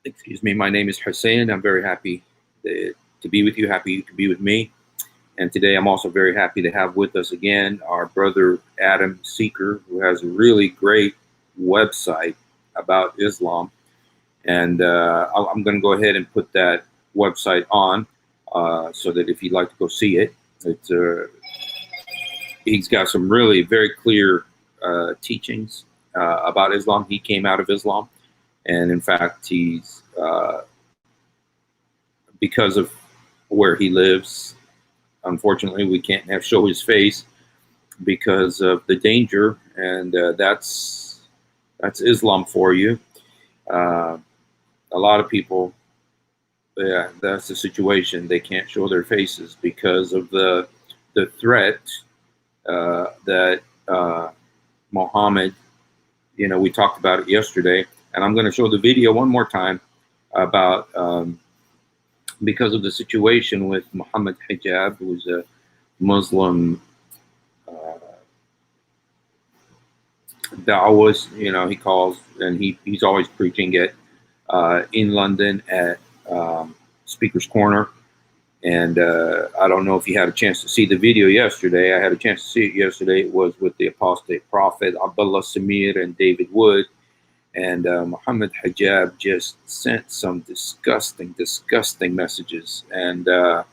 Excuse me. My name is Hussein. I'm very happy to be with you. Happy you could be with me. And today I'm also very happy to have with us again our brother Adam Seeker, who has a really great website about Islam. And I'm going to go ahead and put that website on so that if you'd like to go see it, he's got some really very clear teachings about Islam. He came out of Islam. And in fact, he's, because of where he lives, unfortunately, we can't show his face because of the danger. And that's Islam for you. A lot of people, yeah, that's the situation. They can't show their faces because of the threat that Muhammad, we talked about it yesterday. And I'm going to show the video one more time about because of the situation with Muhammad Hijab, who's a Muslim Dawahist, he calls, and he's always preaching it in London at Speaker's Corner. And I don't know if you had a chance to see the video yesterday. I had a chance to see it yesterday. It was with the apostate prophet Abdullah Samir and David Wood. And Muhammad Hijab just sent some disgusting messages. And I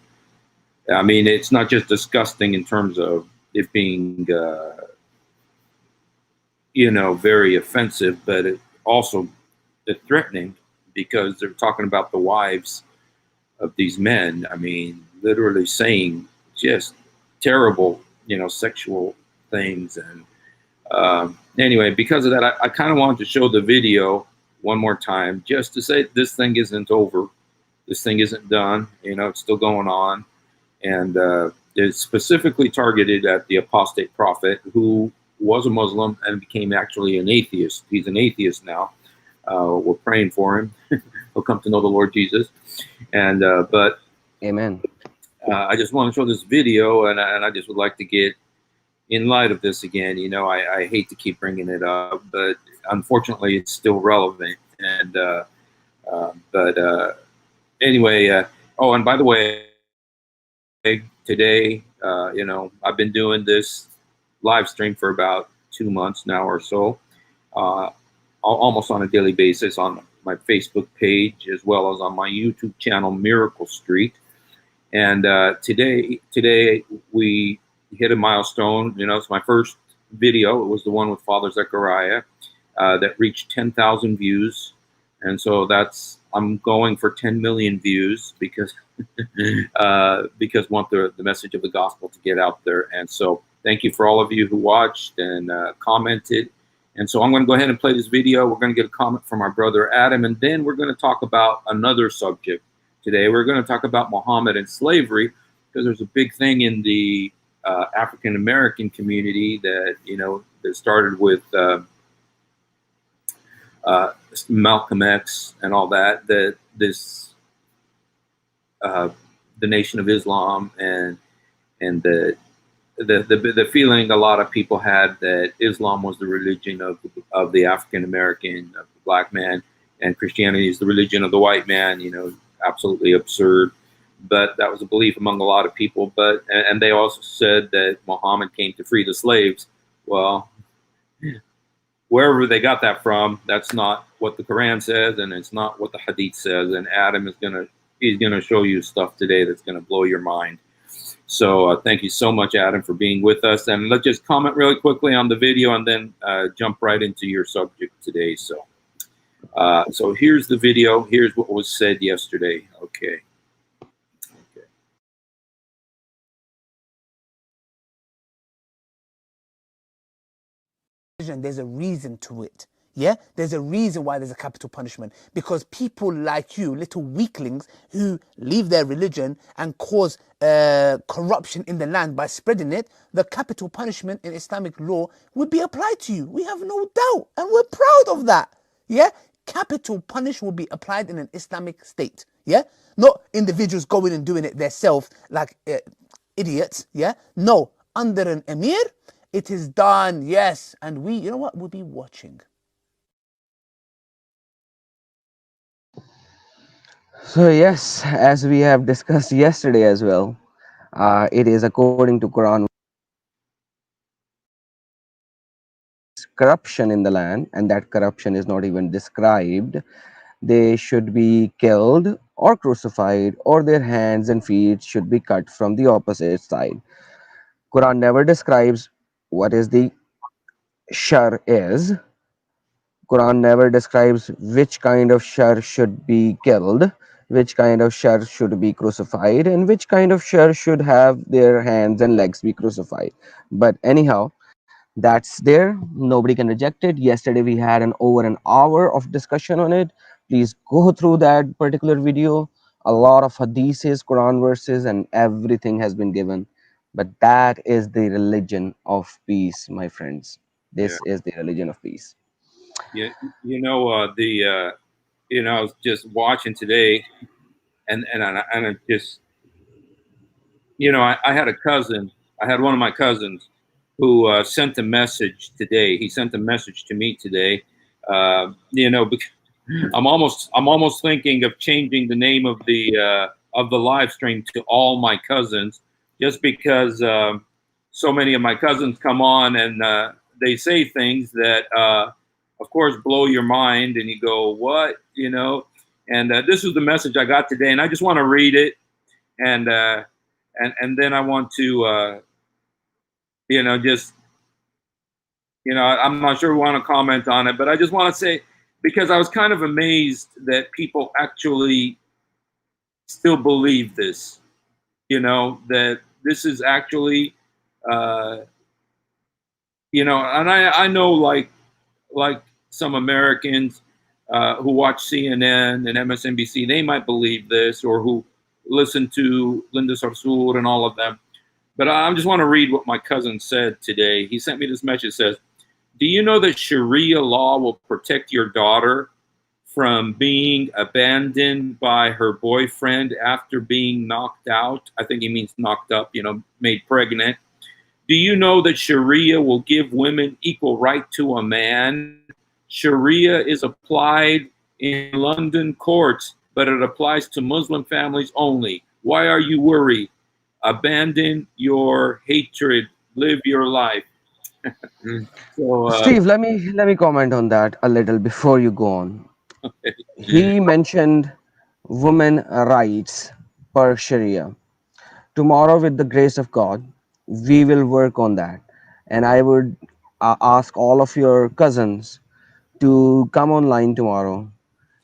mean, it's not just disgusting in terms of it being, very offensive, but it also threatening, because they're talking about the wives of these men. I mean, literally saying just terrible, sexual things. And anyway, because of that, I kind of wanted to show the video one more time just to say this thing isn't over. This thing isn't done. It's still going on. And it's specifically targeted at the apostate prophet, who was a Muslim and became actually an atheist. He's an atheist now. We're praying for him. He'll come to know the Lord Jesus. And but amen. I just want to show this video, and I just would like to get, in light of this again, I hate to keep bringing it up, but unfortunately it's still relevant. And anyway, oh, and by the way, today, I've been doing this live stream for about 2 months now or so, almost on a daily basis on my Facebook page, as well as on my YouTube channel, Miracle Street. And today we hit a milestone. It's my first video. It was the one with Father Zechariah that reached 10,000 views. And so I'm going for 10 million views because want the message of the gospel to get out there. And so thank you for all of you who watched and commented. And so I'm going to go ahead and play this video. We're going to get a comment from our brother Adam, and then we're going to talk about another subject today. We're going to talk about Muhammad and slavery, because there's a big thing in the African American community that that started with Malcolm X and all that. That this the Nation of Islam and the feeling a lot of people had that Islam was the religion of the African American, of the black man, and Christianity is the religion of the white man. Absolutely absurd. But that was a belief among a lot of people. And they also said that Muhammad came to free the slaves. Well, wherever they got that from, that's not what the Quran says, and it's not what the Hadith says. And Adam is he's gonna show you stuff today that's gonna blow your mind. So thank you so much, Adam, for being with us. And let's just comment really quickly on the video, and then jump right into your subject today. So here's the video. Here's what was said yesterday. Okay. There's a reason to it. Yeah, there's a reason why there's a capital punishment, because people like you, little weaklings who leave their religion and cause corruption in the land by spreading it, the capital punishment in Islamic law would be applied to you. We have no doubt, and we're proud of that. Yeah, capital punish will be applied in an Islamic state. Yeah, not individuals going and doing it themselves like idiots. Yeah, no, under an emir, it is done. Yes, and we'll be watching. So yes, as we have discussed yesterday as well, it is according to Quran corruption in the land, and that corruption is not even described. They should be killed or crucified, or their hands and feet should be cut from the opposite side. Quran never describes what is the shar is. Quran never describes which kind of shar should be killed, which kind of shar should be crucified, and which kind of shar should have their hands and legs be crucified. But anyhow, that's there. Nobody can reject it. Yesterday we had an over an hour of discussion on it. Please go through that particular video. A lot of hadiths, Quran verses, and everything has been given. But that is the religion of peace, my friends. Yeah. This is the religion of peace. Yeah. I was just watching today, and I just I had a cousin. I had one of my cousins who sent a message today. He sent a message to me today. Because I'm almost thinking of changing the name of the live stream to all my cousins, just because so many of my cousins come on and they say things that, of course, blow your mind, and you go, "What?" And this is the message I got today, and I just want to read it, and then I want to, just I'm not sure we want to comment on it, but I just want to say, because I was kind of amazed that people actually still believe this, that this is actually, uh, and I know, like some Americans who watch CNN and MSNBC, they might believe this, or who listen to Linda Sarsour and all of them. But I just want to read what my cousin said today. He sent me this message. It says, "Do you know that Sharia law will protect your daughter from being abandoned by her boyfriend after being knocked out?" I think he means knocked up, made pregnant. "Do you know that Sharia will give women equal right to a man? Sharia is applied in London courts, but it applies to Muslim families only. Why are you worried? Abandon your hatred. Live your life." So, Steve, let me comment on that a little before you go on. He mentioned women rights per Sharia. Tomorrow, with the grace of God, we will work on that. And I would ask all of your cousins to come online tomorrow,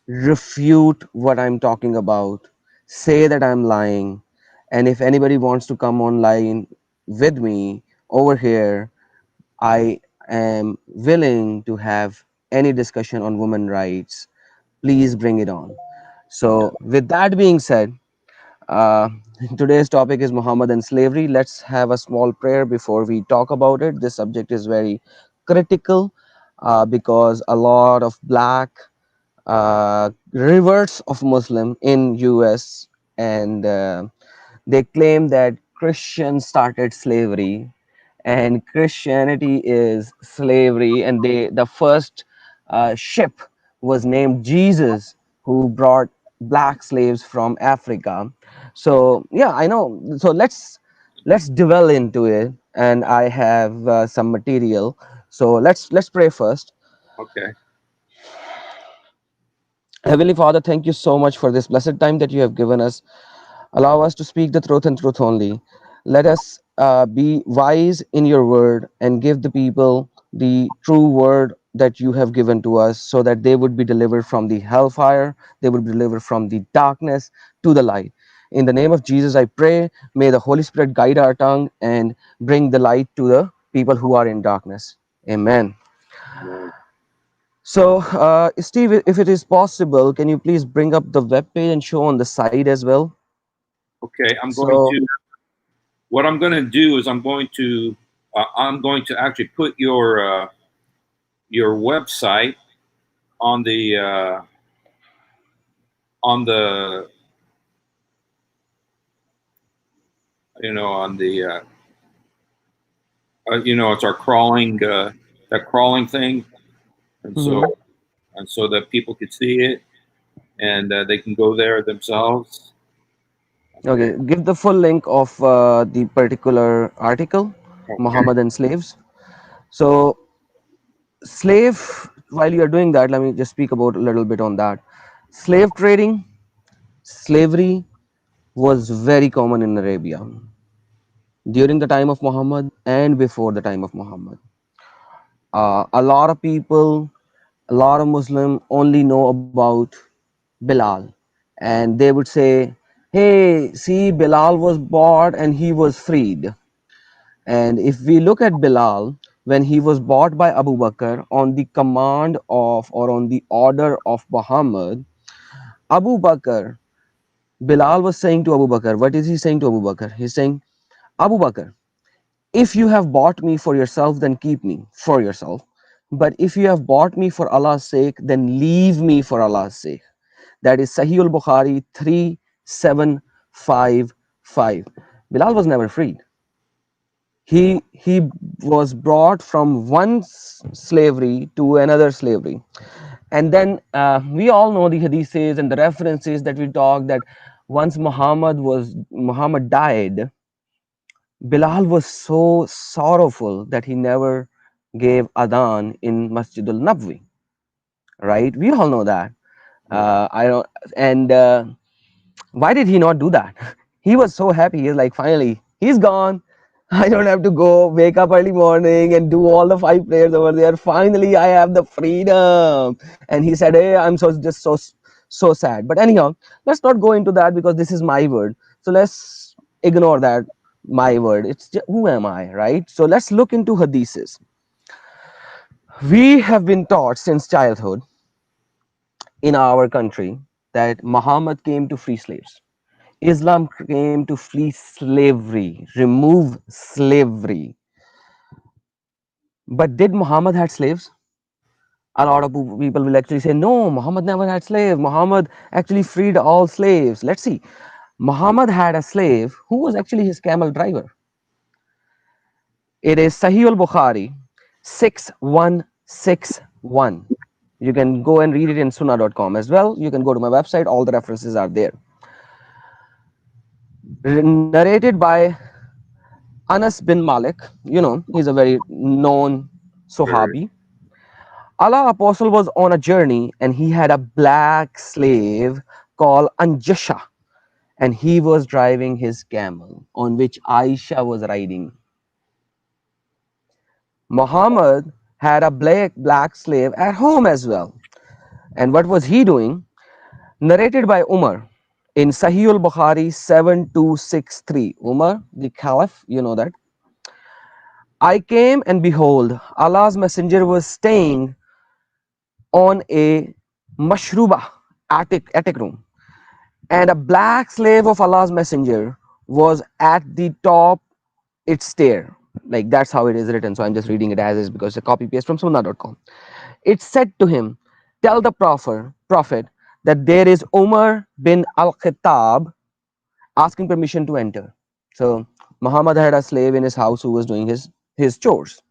refute what I'm talking about, say that I'm lying. And if anybody wants to come online with me over here, I am willing to have any discussion on women rights. Please bring it on. So, with that being said, uh, today's topic is Muhammad and slavery. Let's have a small prayer before we talk about it. This subject is very critical because a lot of black reverts of Muslim in US, and they claim that Christians started slavery and Christianity is slavery, and the first ship was named Jesus, who brought black slaves from Africa. So yeah, I know. So let's delve into it, and I have some material. So let's pray first. okay. Heavenly Father, thank you so much for this blessed time that you have given us. Allow us to speak the truth and truth only. Let us be wise in your word and give the people the true word that you have given to us, so that they would be delivered from the hellfire, they would be delivered from the darkness to the light. In the name of Jesus, I pray, may the Holy Spirit guide our tongue and bring the light to the people who are in darkness. Amen. So, Steve, if it is possible, can you please bring up the web page and show on the side as well? Okay, So, what I'm going to do is I'm going to actually put your website on the on the it's our crawling that crawling thing, and so mhm. that people could see it, and they can go there themselves. Okay, give the full link of the particular article, Okay. Muhammad and slaves. So, slave, while you are doing that, let me just speak about a little bit on that. Slave trading, slavery was very common in Arabia during the time of Muhammad and before the time of Muhammad. A lot of people, a lot of Muslim only know about Bilal, and they would say, "Hey, see, Bilal was bought and he was freed." And if we look at Bilal, when he was bought by Abu Bakr on the command of or on the order of Muhammad, Abu Bakr, Bilal was saying to Abu Bakr, what is he saying to Abu Bakr? He's saying, Abu Bakr, if you have bought me for yourself, then keep me for yourself. But if you have bought me for Allah's sake, then leave me for Allah's sake. That is Sahih al Bukhari 3755. Bilal was never freed. He was brought from one slavery to another slavery. And then we all know the hadiths and the references that we talk that once Muhammad died, Bilal was so sorrowful that he never gave adhan in Masjid al Nabwi. Right? We all know that. Right. I don't. And why did he not do that? He was so happy. He's like, finally, he's gone. I don't have to go wake up early morning and do all the 5 prayers over there. Finally, I have the freedom. And he said, hey, I'm so sad. But anyhow, let's not go into that because this is my word. So let's ignore that my word. It's just, who am I, right? So let's look into hadiths. We have been taught since childhood in our country that Muhammad came to free slaves. Islam came to flee slavery, remove slavery. But did Muhammad had slaves? A lot of people will actually say, no, Muhammad never had slaves. Muhammad actually freed all slaves. Let's see. Muhammad had a slave who was actually his camel driver. It is Sahih al-Bukhari 6161. You can go and read it in sunnah.com as well. You can go to my website. All the references are there. Narrated by Anas bin Malik, he's a very known Sure. Sahabi. Allah Apostle was on a journey and he had a black slave called Anjasha, and he was driving his camel on which Aisha was riding. Muhammad had a black slave at home as well. And what was he doing? Narrated by Umar in Sahih al-Bukhari 7263. Umar, the Caliph, you know that. I came and behold, Allah's messenger was staying on a mashruba attic room, and a black slave of Allah's messenger was at the top its stair. Like that's how it is written. So I'm just reading it as is because it's a copy paste from sunnah.com. It said to him, tell the prophet that there is Umar bin al-Khattab asking permission to enter. So Muhammad had a slave in his house who was doing his chores.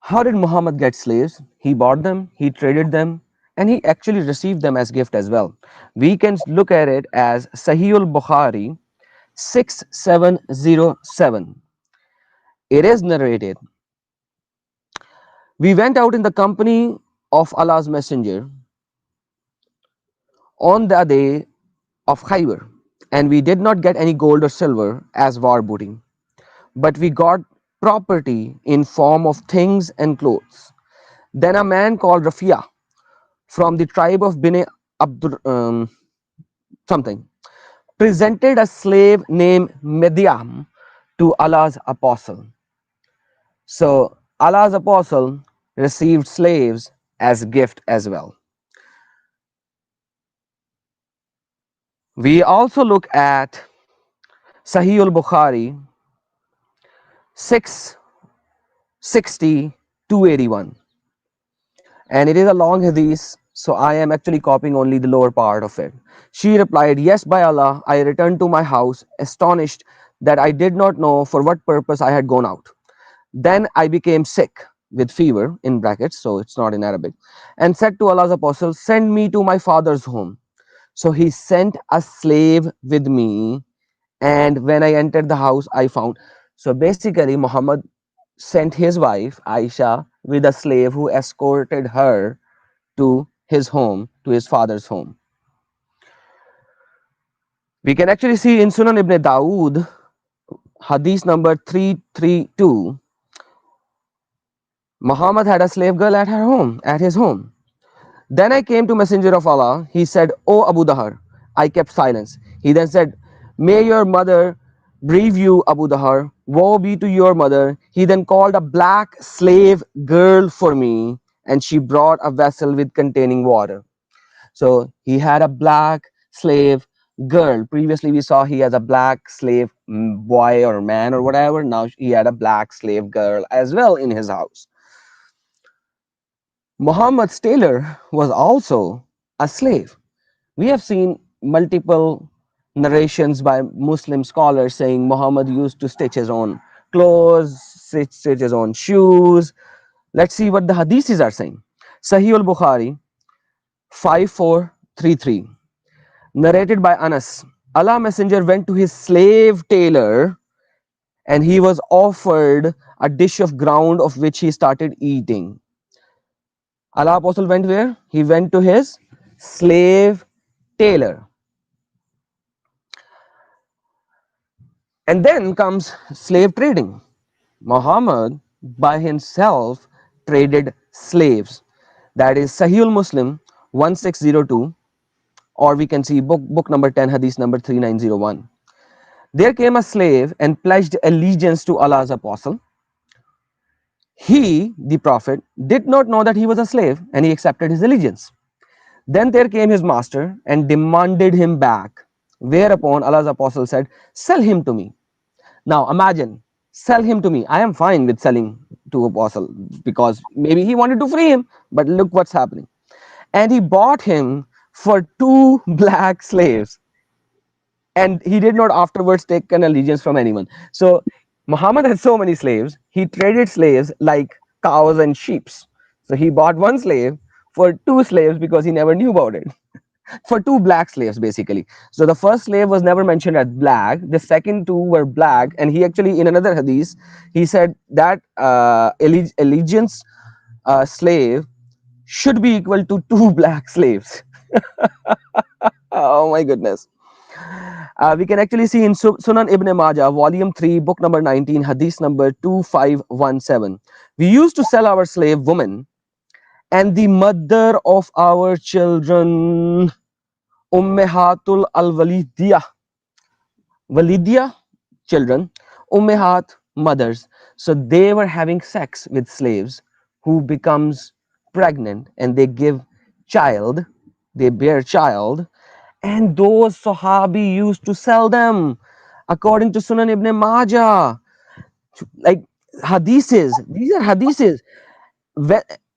How did Muhammad get slaves? He bought them, he traded them, and he actually received them as gift as well. We can look at it as Sahih al-Bukhari 6707. It is narrated, we went out in the company of Allah's messenger on the day of Khaybar, and we did not get any gold or silver as war booty, but we got property in form of things and clothes. Then a man called Rafi'a from the tribe of Bine Abdur something presented a slave named Mediam to Allah's apostle. So Allah's apostle received slaves as gift as well. We also look at Sahih al-Bukhari 660 281, and it is a long hadith, so I am actually copying only the lower part of it. She replied, yes, by Allah, I returned to my house astonished that I did not know for what purpose I had gone out. Then I became sick. with fever in brackets, so it's not in Arabic, and said to Allah's apostle, "Send me to my father's home." So he sent a slave with me, and when I entered the house, I found. So basically, Muhammad sent his wife Aisha with a slave who escorted her to his home, to his father's home. We can actually see in Sunan ibn Dawood, hadith number 332, Muhammad had a slave girl at her home, at his home. Then I came to Messenger of Allah. He said, "O Abu Dahar." I kept silence. He then said, "May your mother bereave you, Abu Dahar. Woe be to your mother." He then called a black slave girl for me, and she brought a vessel with containing water. So he had a black slave girl. Previously, we saw he has a black slave boy or man or whatever. Now he had a black slave girl as well in his house. Muhammad's tailor was also a slave. We have seen multiple narrations by Muslim scholars saying Muhammad used to stitch his own clothes, stitch his own shoes. Let's see what the hadiths are saying. Sahih al Bukhari 5433, narrated by Anas. Allah Messenger went to his slave tailor and he was offered a dish of ground of which he started eating. Allah Apostle went where? He went to his slave tailor. And then comes slave trading. Muhammad by himself traded slaves. That is Sahih Muslim 1602, or we can see book number 10, hadith number 3901. There came a slave and pledged allegiance to Allah's apostle. He, the prophet, did not know that he was a slave and he accepted his allegiance. Then there came his master and demanded him back. Whereupon Allah's apostle said, "Sell him to me." Now imagine, sell him to me. I am fine with selling to apostle because maybe he wanted to free him, but look what's happening. And he bought him for 2 black slaves, and he did not afterwards take an allegiance from anyone. So Muhammad had so many slaves, he traded slaves like cows and sheep. So he bought one slave for 2 slaves because he never knew about it. For 2 black slaves basically. So the first slave was never mentioned as black, the second 2 were black, and he actually in another hadith he said that allegiance slave should be equal to 2 black slaves. Oh my goodness. We can actually see in Sunan Ibn Majah, volume 3, book number 19, hadith number 2517. We used to sell our slave woman and the mother of our children, Ummehatul Walidia, children, Ummehat, mothers. So they were having sex with slaves who becomes pregnant and they give child, they bear child, and those Sahabi used to sell them according to Sunan Ibn Majah. Like hadiths, these are hadiths.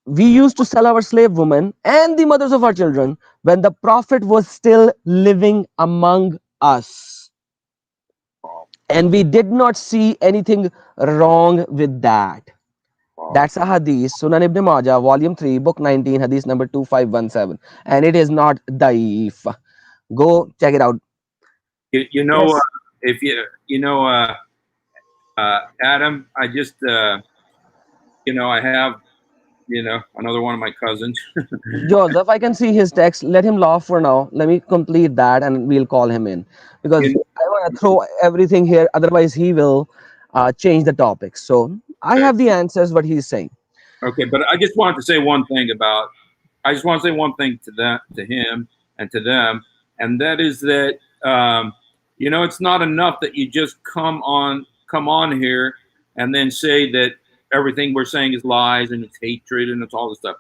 We used to sell our slave women and the mothers of our children when the Prophet was still living among us. And we did not see anything wrong with that. That's a hadith, Sunan Ibn Majah, volume 3, book 19, hadith number 2517. And it is not daif. Go check it out. You know, Yes. if you know, Adam, I just, I have, another one of my cousins. Joseph, I can see his text. Let him laugh for now. Let me complete that and we'll call him in. Because You I want to throw everything here. Otherwise, he will change the topic. So I know, have the answers, what he's saying. okay, but I just wanted to say one thing about. I just want to say one thing to him, and to them, and that is that it's not enough that you just come on here and then say that everything we're saying is lies and it's hatred and it's all this stuff.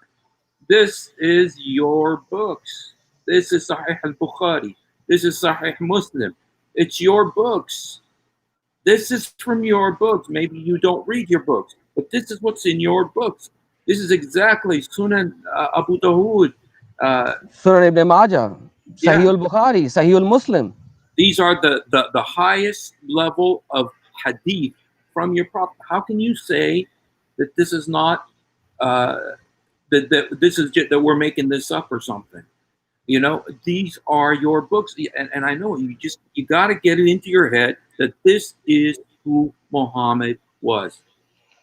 This is your books. This is Sahih al-Bukhari. This is Sahih Muslim. It's your books. This is from your books. Maybe you don't read your books, but this is what's in your books. This is exactly Sunan Abu Dawood. Sunan Ibn Majah, Yeah, Sahih al-Bukhari, Sahih al-Muslim. these are the highest level of hadith from your prophet. How can you say that this is not uh, that this is just, that we're making this up or something. You know, these are your books, and I know you got to get it into your head that this is who Muhammad was,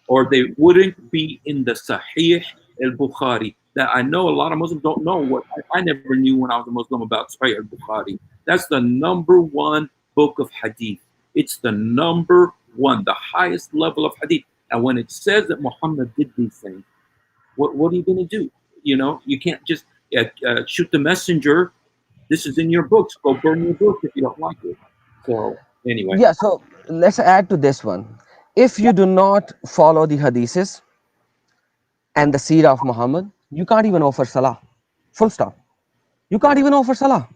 or they wouldn't be in the Sahih al-Bukhari. That I know a lot of Muslims don't know what I never knew when I was a Muslim about Sahih al-Bukhari. That's the number one book of Hadith. It's the number one, the highest level of Hadith. And when it says that Muhammad did these things, what are you going to do? You know, you can't just shoot the messenger. This is in your books. Go burn your book if you don't like it. So anyway, Yeah, so let's add to this one. If you do not follow the hadiths and the seerah of Muhammad, you can't even offer salah. Full stop. You can't even offer salah.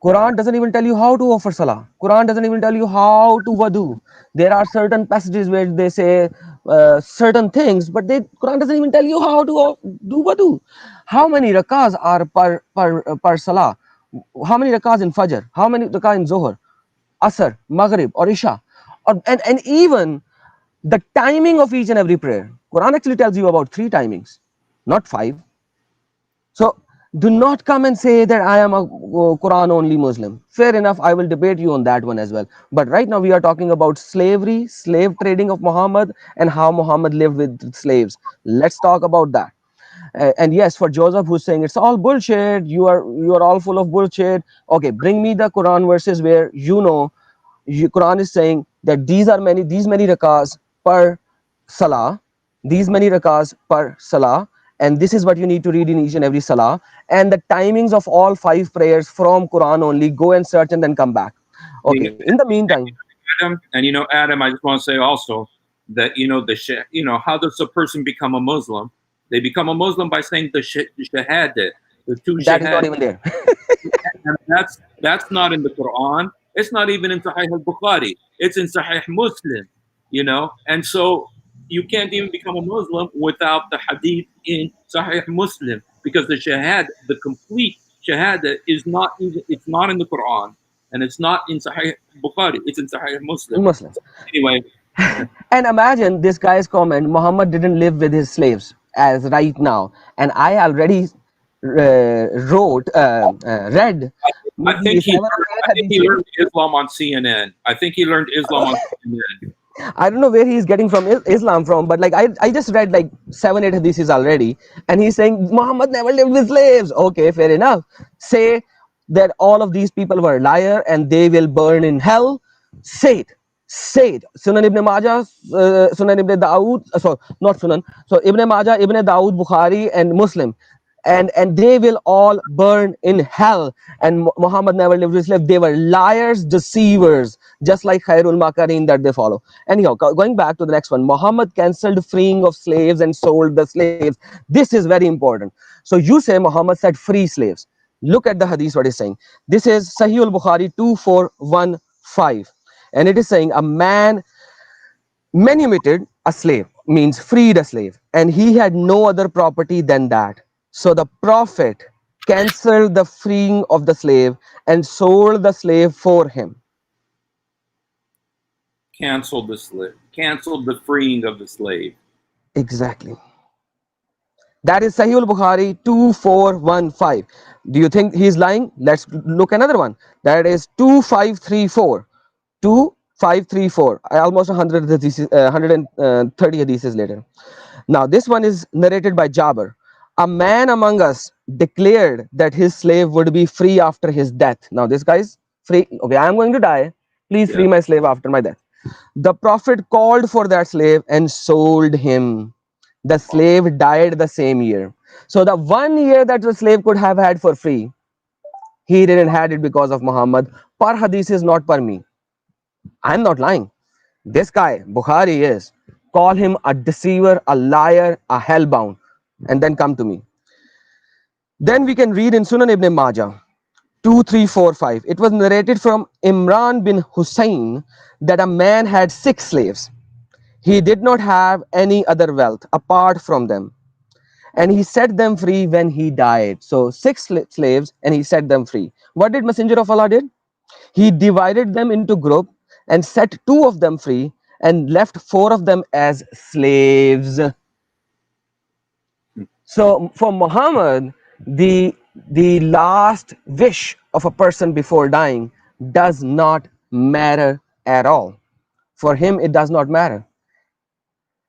Quran doesn't even tell you how to offer salah. Quran doesn't even tell you how to wudu. There are certain passages where they say certain things, but Quran doesn't even tell you how to do wudu. How many rakahs are per salah? How many rakahs in Fajr? How many rakahs in Zohar, Asr, Maghrib, or Isha? And even the timing of each and every prayer. Quran actually tells you about 3 timings, not 5. So do not come and say that I am a Quran only Muslim. Fair enough, I will debate you on that one as well. But right now we are talking about slavery, slave trading of Muhammad, and how Muhammad lived with slaves. Let's talk about that. And yes, for Joseph who's saying it's all bullshit, you are all full of bullshit. Okay, bring me the Quran verses where Quran is saying that these many rakahs per salah, these many rakahs per salah, and this is what you need to read in each and every salah, and the timings of all 5 prayers from Quran only. Go and search and then come back. Okay, in the meantime, Adam, and Adam, I just want to say also that how does a person become a Muslim? They become a Muslim by saying the shahada, the 2 that is not shahad. even there. And that's not in the Quran. It's not even in Sahih al-Bukhari. It's in Sahih Muslim, and so you can't even become a Muslim without the hadith in Sahih Muslim, because the shahada, the complete shahada, it's not in the Quran, and it's not in Sahih Bukhari. It's in Sahih Muslim. Muslims. So anyway, And imagine this guy's comment, Muhammad didn't live with his slaves as right now. And I already read I maybe think he 7 or learned, 8 I think he hadiths. learned Islam on CNN. I think he learned Islam on CNN. I don't know where he's getting from Islam from, but like I just read like 7 8 hadiths already, and he's saying Muhammad never lived with slaves. Okay, fair enough. Say that all of these people were liar and they will burn in hell. Say it. Say it. Sunan Ibn Majah, Sunan Ibn Dawood, so not Sunan, so Ibn Majah, Ibn Dawood, Bukhari, and Muslim. And they will all burn in hell. And Muhammad never lived with slaves. They were liars, deceivers, just like Khairul Makarin that they follow. Anyhow, going back to the next one, Muhammad cancelled freeing of slaves and sold the slaves. This is very important. So you say Muhammad said free slaves. Look at the hadith, what is saying. This is Sahih al-Bukhari 2415. And it is saying a man manumitted a slave, means freed a slave, and he had no other property than that. So the Prophet cancelled the freeing of the slave and sold the slave for him. Canceled the freeing of the slave. Exactly. That is Sahih al-Bukhari 2415. Do you think he's lying? Let's look another one. That is 2534. 2534. Almost 130 hadiths later. Now this one is narrated by Jabir. A man among us declared that his slave would be free after his death. Now this guy's free. Okay, I am going to die. Please free my slave after my death. The Prophet called for that slave and sold him. The slave died the same year. So the 1 year that the slave could have had for free, he didn't had it because of Muhammad. Per hadith is not per me. I'm not lying. This guy, Bukhari, is. Call him a deceiver, a liar, a hellbound, and then come to me. Then we can read in Sunan Ibn Majah 2345. It was narrated from Imran bin Hussein that a man had 6 slaves. He did not have any other wealth apart from them, and he set them free when he died. So 6 slaves, and he set them free. What did Messenger of Allah did? He divided them into groups and set 2 of them free and left 4 of them as slaves. So for Muhammad, the last wish of a person before dying does not matter at all. For him, it does not matter.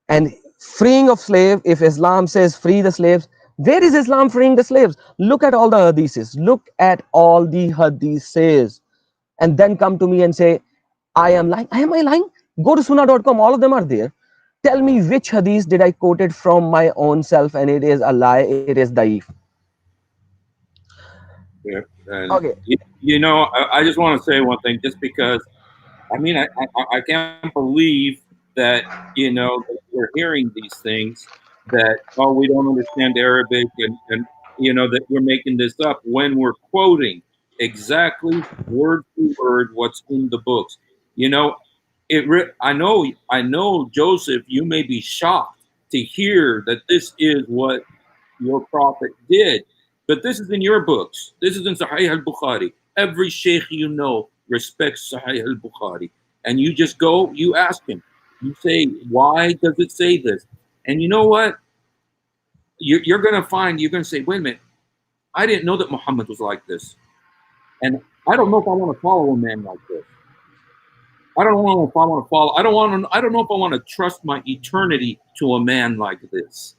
And freeing of slave, if Islam says free the slaves, where is Islam freeing the slaves? Look at all the hadiths. Look at all the hadiths. And then come to me and say, I am lying. Am I lying? Go to sunnah.com. All of them are there. Tell me which hadith did I quoted from my own self and it is a lie, it is daif. Yeah. And Okay. I just want to say one thing, just because I mean, I can't believe that, that we're hearing these things that, oh, we don't understand Arabic and that we're making this up when we're quoting exactly word for word what's in the books. You know, I know, Joseph, you may be shocked to hear that this is what your prophet did. But this is in your books. This is in Sahih al-Bukhari. Every sheikh respects Sahih al-Bukhari. And you just go, you ask him. You say, why does it say this? And you know what? You're going to find, you're going to say, wait a minute, I didn't know that Muhammad was like this. And I don't know if I want to follow a man like this. I don't know if I want to follow. I don't know if I want to trust my eternity to a man like this.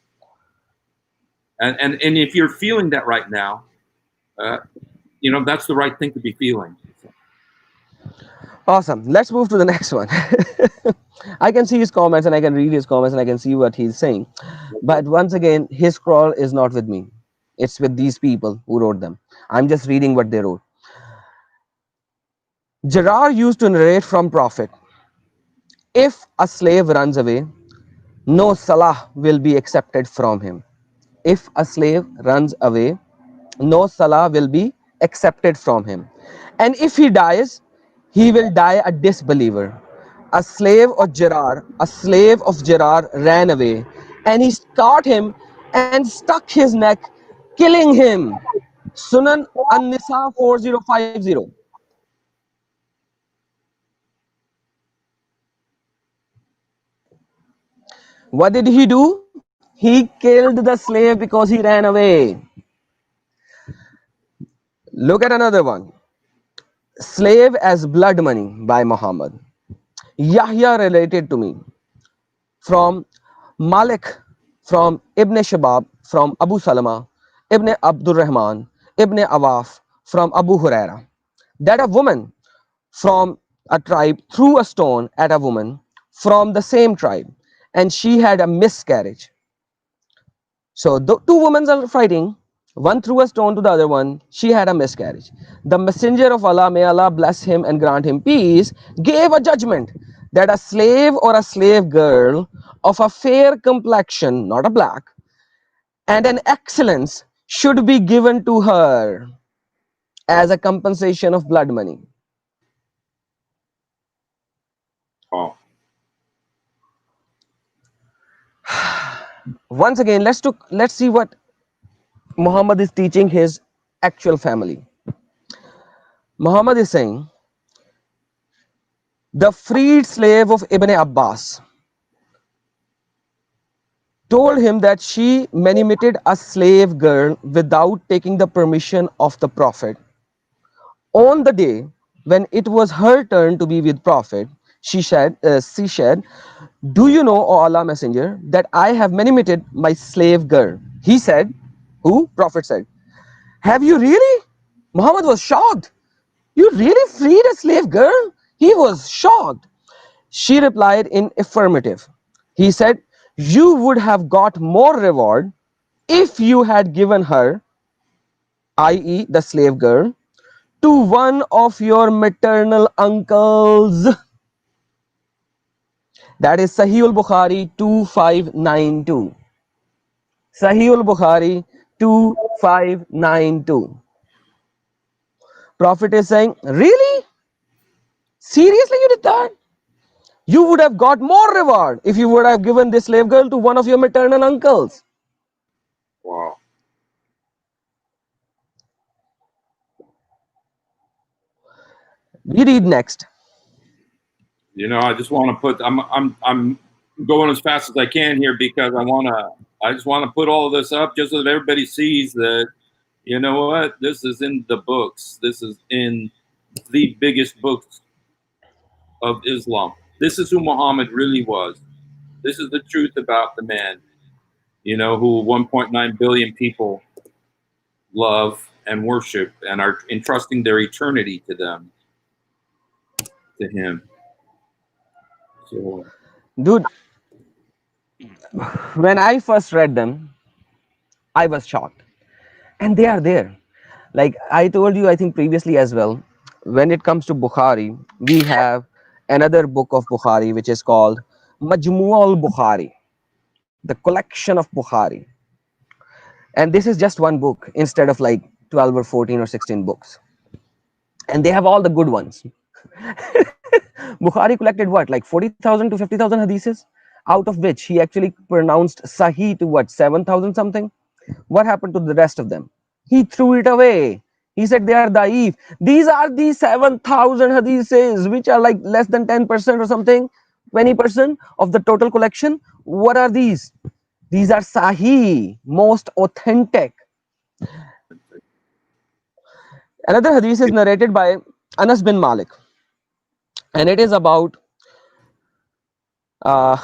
And if you're feeling that right now, that's the right thing to be feeling. Awesome. Let's move to the next one. I can see his comments and I can read his comments and I can see what he's saying. But once again, his scroll is not with me. It's with these people who wrote them. I'm just reading what they wrote. Jarar used to narrate from Prophet, if a slave runs away, no salah will be accepted from him. If a slave runs away, no salah will be accepted from him. And if he dies, he will die a disbeliever. A slave of Jarar ran away, and he caught him and stuck his neck, killing him. Sunan An-Nisa 4050. What did he do? He killed the slave because he ran away. Look at another one. Slave as blood money by Muhammad. Yahya related to me from Malik, from Ibn Shabab, from Abu Salama, Ibn Abdul Rahman, Ibn Awaf, from Abu Huraira, that a woman from a tribe threw a stone at a woman from the same tribe and she had a miscarriage. So the two women are fighting. One threw a stone to the other one. She had a miscarriage. The messenger of Allah, may Allah bless him and grant him peace, gave a judgment that a slave or a slave girl of a fair complexion, not a black, and an excellence should be given to her as a compensation of blood money. Oh, Once again, let's see what Muhammad is teaching his actual family. Muhammad is saying, the freed slave of Ibn Abbas told him that she manumitted a slave girl without taking the permission of the Prophet. On the day when it was her turn to be with Prophet, she said, do you know, O Allah Messenger, that I have manumitted my slave girl? He said, who? Prophet said, have you really? Muhammad was shocked. You really freed a slave girl? He was shocked. She replied in affirmative. He said, you would have got more reward if you had given her, i.e. the slave girl, to one of your maternal uncles. That is Sahih al-Bukhari 2592. Sahih al-Bukhari 2592. Prophet is saying, really? Seriously you did that? You would have got more reward if you would have given this slave girl to one of your maternal uncles. wow. We read next. I just want to put. I'm going as fast as I can here because I want to I just want to put all this up just so that everybody sees that, you know what, this is in the books. This is in the biggest books of Islam. This is who Muhammad really was. This is the truth about the man, you know, who 1.9 billion people love and worship and are entrusting their eternity to them, to him. So, Dude, when I first read them, I was shocked. And they are there. Like I told you, I think previously as well, when it comes to Bukhari, we have another book of Bukhari which is called Majmu' al Bukhari, the collection of Bukhari. And this is just one book instead of like 12 or 14 or 16 books. And they have all the good ones. Bukhari collected what, like 40,000 to 50,000 hadiths, out of which he actually pronounced Sahih to what, 7,000 something. What happened to the rest of them? He threw it away. He said they are daif. These are the 7,000 hadiths, which are like less than 10% or something, 20% of the total collection. What are these? These are Sahih, most authentic. Another hadith is narrated by Anas bin Malik, and it is about uh,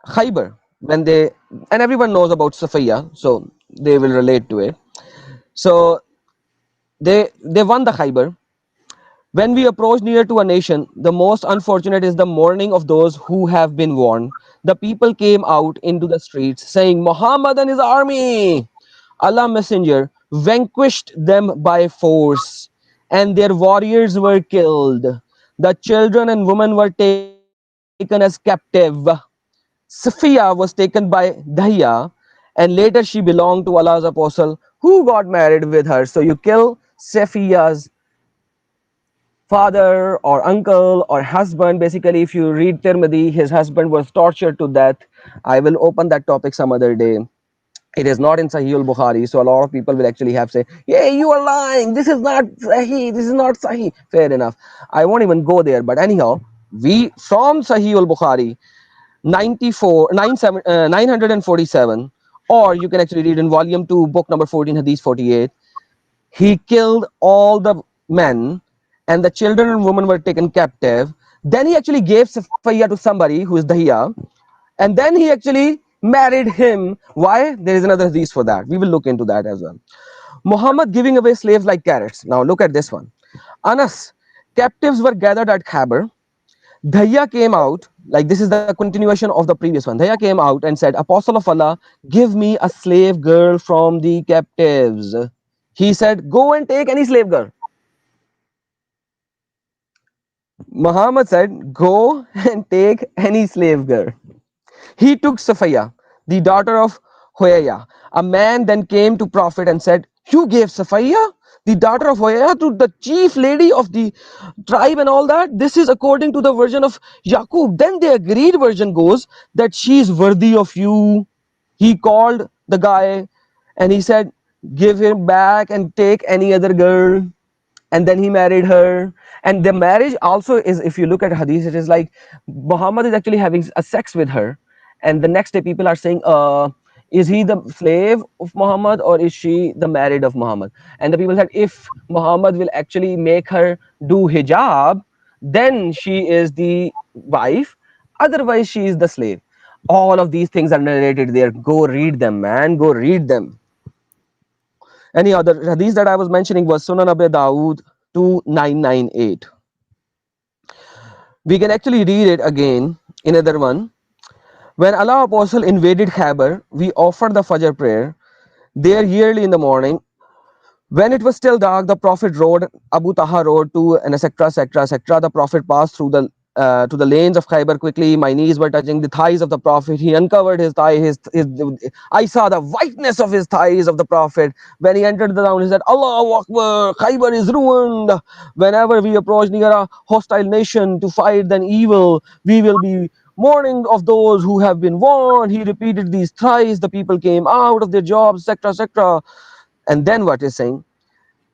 Khaybar, when they, and everyone knows about Safiya, so they will relate to it. So they won the Khaybar. When we approach near to a nation, the most unfortunate is the mourning of those who have been warned. The people came out into the streets saying, Muhammad and his army. Allah Messenger vanquished them by force, and their warriors were killed. The children and women were taken as captive. Safiya was taken by Dahya, and later she belonged to Allah's apostle who got married with her. So you kill Safiya's father or uncle or husband. Basically, if you read Tirmidhi, his husband was tortured to death. I will open that topic some other day. It is not in Sahih al-Bukhari, so a lot of people will actually have say, yeah, you are lying, this is not Sahih, this is not Sahih. Fair enough, I won't even go there. But anyhow, we from Sahih al-Bukhari 947, or you can actually read in volume 2 book number 14 hadith 48. He killed all the men, and the children and women were taken captive. Then he actually gave Safiya to somebody who is Dahiya, and then he actually married him. Why? There is another hadith for that. We will look into that as well. Muhammad giving away slaves like carrots. Now look at this one. Anas, captives were gathered at Khabar. Dahya came out, like this is the continuation of the previous one. Dahya came out and said, Apostle of Allah, give me a slave girl from the captives. He said, go and take any slave girl. Muhammad said, go and take any slave girl. He took Safiya, the daughter of Huyaya. A man then came to Prophet and said, you gave Safiya, the daughter of Huyaya, to the chief lady of the tribe and all that? This is according to the version of Yaqub. Then the agreed version goes that she is worthy of you. He called the guy and he said, give him back and take any other girl. And then he married her. And the marriage also is, if you look at hadith, it is like Muhammad is actually having a sex with her, and the next day people are saying, is he the slave of Muhammad or is she the married of Muhammad? And the people said, if Muhammad will actually make her do hijab, then she is the wife, otherwise she is the slave. All of these things are narrated there. Go read them, man, go read them. Any other hadith that I was mentioning was Sunan Abi Dawood 2998. We can actually read it again. Another one. When Allah Apostle invaded Khabar, we offered the Fajr prayer there yearly in the morning. When it was still dark, the Prophet rode, Abu Taha rode to, and etc. etc. etc. The Prophet passed through the to the lanes of Khyber quickly. My knees were touching the thighs of the Prophet. He uncovered his thigh. I saw the whiteness of his thighs of the Prophet. When he entered the town, he said, Allahu Akbar, Khyber is ruined. Whenever we approach near a hostile nation to fight an evil, we will be mourning of those who have been warned. He repeated these thrice. The people came out of their jobs, etc. etc. And then what is saying?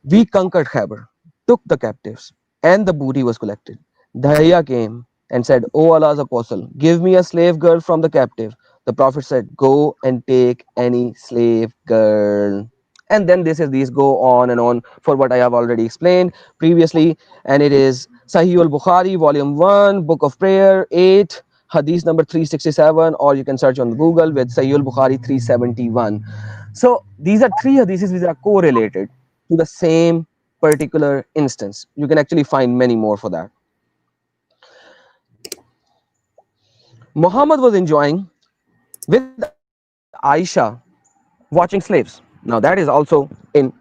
We conquered Khyber, took the captives, and the booty was collected. Dahya came and said, O Allah's apostle, give me a slave girl from the captive. The Prophet said, "Go and take any slave girl." And then these go on and on for what I have already explained previously. And it is Sahih al-Bukhari, volume 1, book of prayer, 8, hadith number 367, or you can search on Google with Sahih al-Bukhari 371. So these are three hadiths which are correlated to the same particular instance. You can actually find many more for that. Muhammad was enjoying with Aisha watching slaves. Now that is also in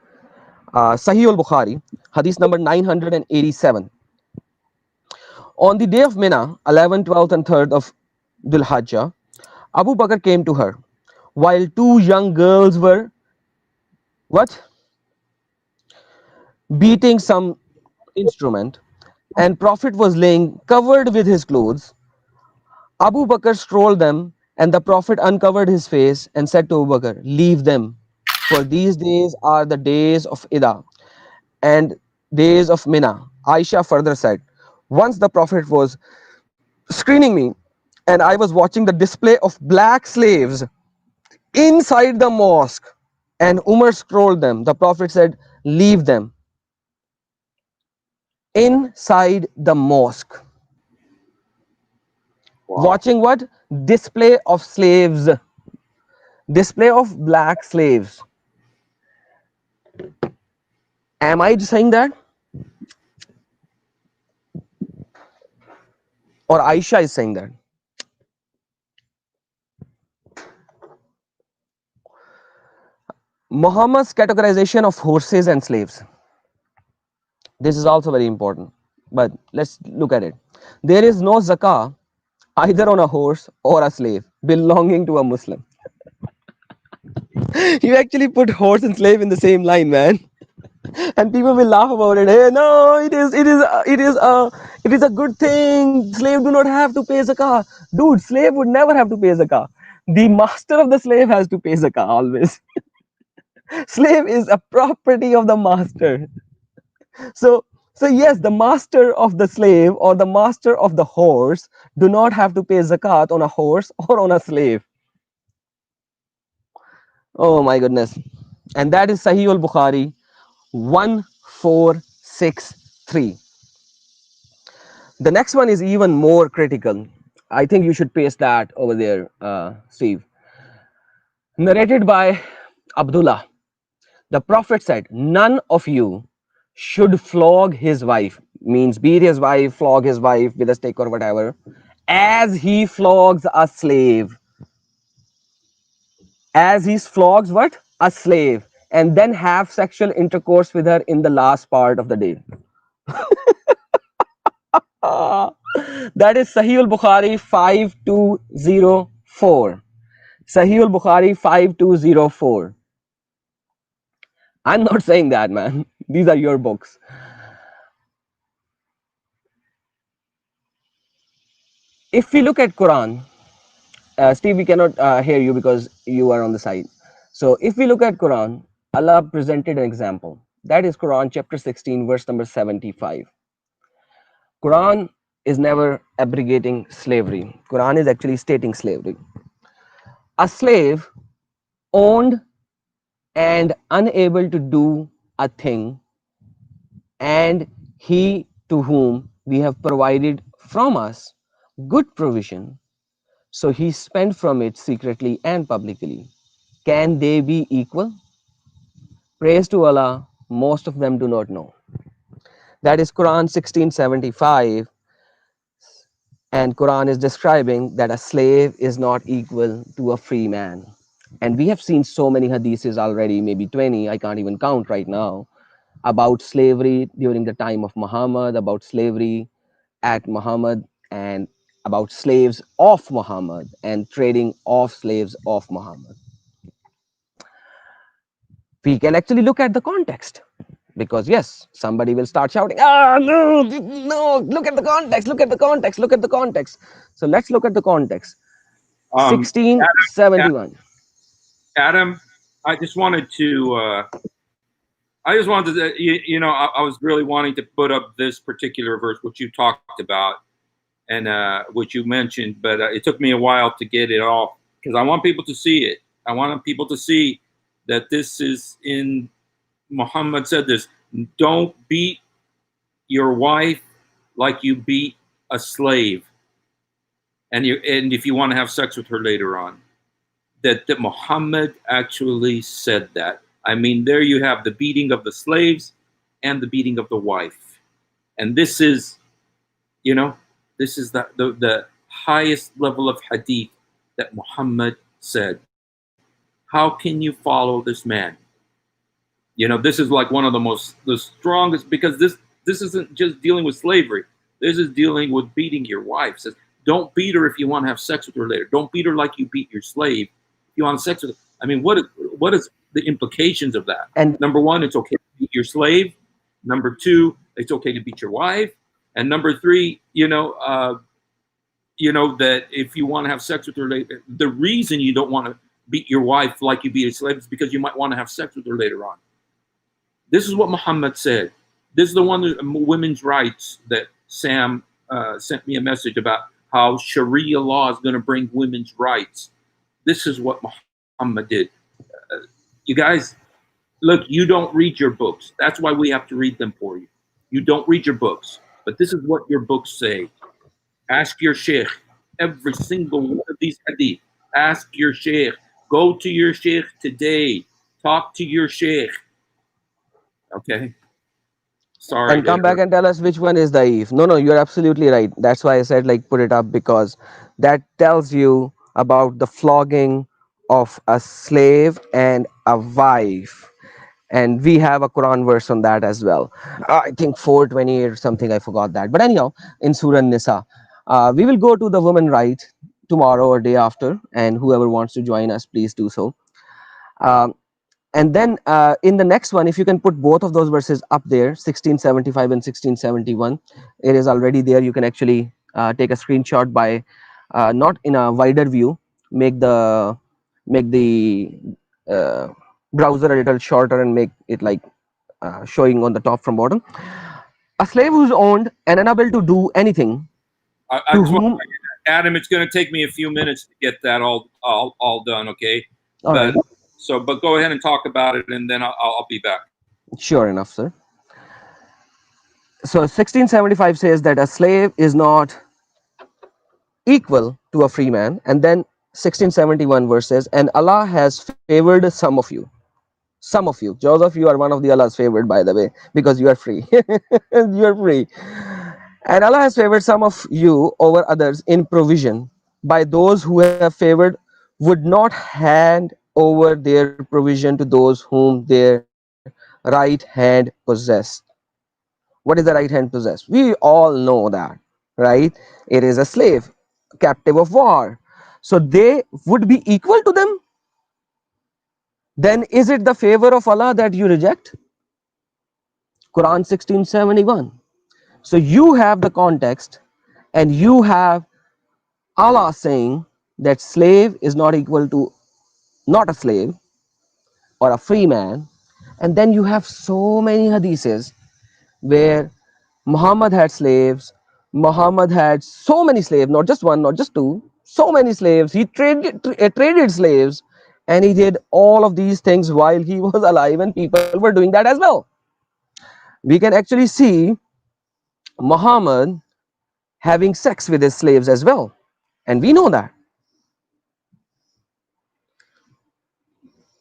Sahih al-Bukhari, hadith number 987. On the day of Mina, 11th, 12th and 3rd of Dhul Hajjah, Abu Bakr came to her while two young girls were what? Beating some instrument, and Prophet was laying covered with his clothes. Abu Bakr strolled them, and the Prophet uncovered his face and said to Abu Bakr, "Leave them, for these days are the days of Ida and days of Mina." Aisha further said, "Once the Prophet was screening me, and I was watching the display of black slaves inside the mosque, and Umar scrolled them. The Prophet said, 'Leave them.'" Inside the mosque. Wow. Watching what? Display of slaves. Display of black slaves. Am I saying that? Or Aisha is saying that? Muhammad's categorization of horses and slaves. This is also very important. But let's look at it. There is no zakah either on a horse or a slave belonging to a Muslim. You actually put horse and slave in the same line, man. And people will laugh about it. Hey, no, it is a good thing. Slave do not have to pay zakah. Dude, slave would never have to pay zakah. The master of the slave has to pay zakah always. Slave is a property of the master. So so yes, the master of the slave or the master of the horse do not have to pay zakat on a horse or on a slave. Oh my goodness. And that is Sahih al-Bukhari 1463. The next one is even more critical. I think you should paste that over there, Steve. Narrated by Abdullah. The Prophet said, "None of you should flog his wife," means beat his wife, flog his wife with a stick or whatever, "as he flogs a slave." As he flogs what? A slave. And then have sexual intercourse with her in the last part of the day. That is Sahih al-Bukhari 5204. Sahih al-Bukhari 5204. I'm not saying that, man. These are your books. If we look at Quran, Steve, we cannot hear you because you are on the side. So if we look at Quran, Allah presented an example. That is Quran chapter 16, verse number 75. Quran is never abrogating slavery. Quran is actually stating slavery. A slave owned and unable to do a thing, and he to whom we have provided from us good provision, so he spent from it secretly and publicly. Can they be equal? Praise to Allah, most of them do not know. That is Quran 1675, and Quran is describing that a slave is not equal to a free man. And we have seen so many hadiths already, maybe 20, I can't even count right now, about slavery during the time of Muhammad, about slavery at Muhammad, and about slaves of Muhammad and trading of slaves of Muhammad. We can actually look at the context, because yes, somebody will start shouting, "Ah, no, no, look at the context, look at the context, look at the context." So let's look at the context. Um, Adam, 1671. Adam, I just wanted to, I was really wanting to put up this particular verse, which you talked about and which you mentioned, but it took me a while to get it off. because I want people to see it. I want people to see that this is in Muhammad said this. Don't beat your wife like you beat a slave, and if you want to have sex with her later on, that Muhammad actually said that. I mean, there you have the beating of the slaves and the beating of the wife, and this is, you know, this is the highest level of hadith that Muhammad said. How can you follow this man? You know, this is like one of the strongest, because this isn't just dealing with slavery. This is dealing with beating your wife. It says, don't beat her if you want to have sex with her later. Don't beat her like you beat your slave. If you want sex with her. I mean, what is the implications of that? And Number one, it's okay to beat your slave. Number two, it's okay to beat your wife. And number three, that if you want to have sex with her later, the reason you don't want to beat your wife like you beat a slave is because you might want to have sex with her later on. This is what Muhammad said. This is the one women's rights that Sam sent me a message about, how Sharia law is going to bring women's rights. This is what Muhammad did. You guys, look, you don't read your books. That's why we have to read them for you. You don't read your books, but this is what your books say. Ask your sheikh. Every single one of these hadith. Ask your sheikh. Go to your sheikh today. Talk to your sheikh. Okay. Sorry. and come back and tell us which one is da'if. No, you're absolutely right. That's why I said like put it up, because that tells you about the flogging of a slave and a wife. And we have a Quran verse on that as well. I think 428 or something. I forgot that. But anyhow, in Surah Nisa, we will go to the women right tomorrow or day after, and whoever wants to join us, please do so. Um, and then in the next one, if you can put both of those verses up there, 1675 and 1671, it is already there. You can actually take a screenshot by not in a wider view, make the uh, browser a little shorter and make it like showing on the top from bottom. A slave who's owned and unable to do anything, I to just want whom, Adam, it's going to take me a few minutes to get that all done. Okay. all right, But go ahead and talk about it, and then I'll be back. sure enough, sir. So 1675 says that a slave is not equal to a free man, and then 1671 verse says, and Allah has favored some of you, Joseph, you are one of the Allah's favored, by the way, because you are free. You are free. And Allah has favored some of you over others in provision, by those who have favored would not hand over their provision to those whom their right hand possessed. What is the right hand possessed? We all know that, right? It is a slave, captive of war. So they would be equal to them. Then is it the favor of Allah that you reject? Quran 1671. So you have the context, and you have Allah saying that slave is not equal to not a slave or a free man. And then you have so many hadiths where Muhammad had slaves. Muhammad had so many slaves, not just one, not just two, so many slaves. He traded slaves, and he did all of these things while he was alive, and people were doing that as well. We can actually see Muhammad having sex with his slaves as well, and we know that.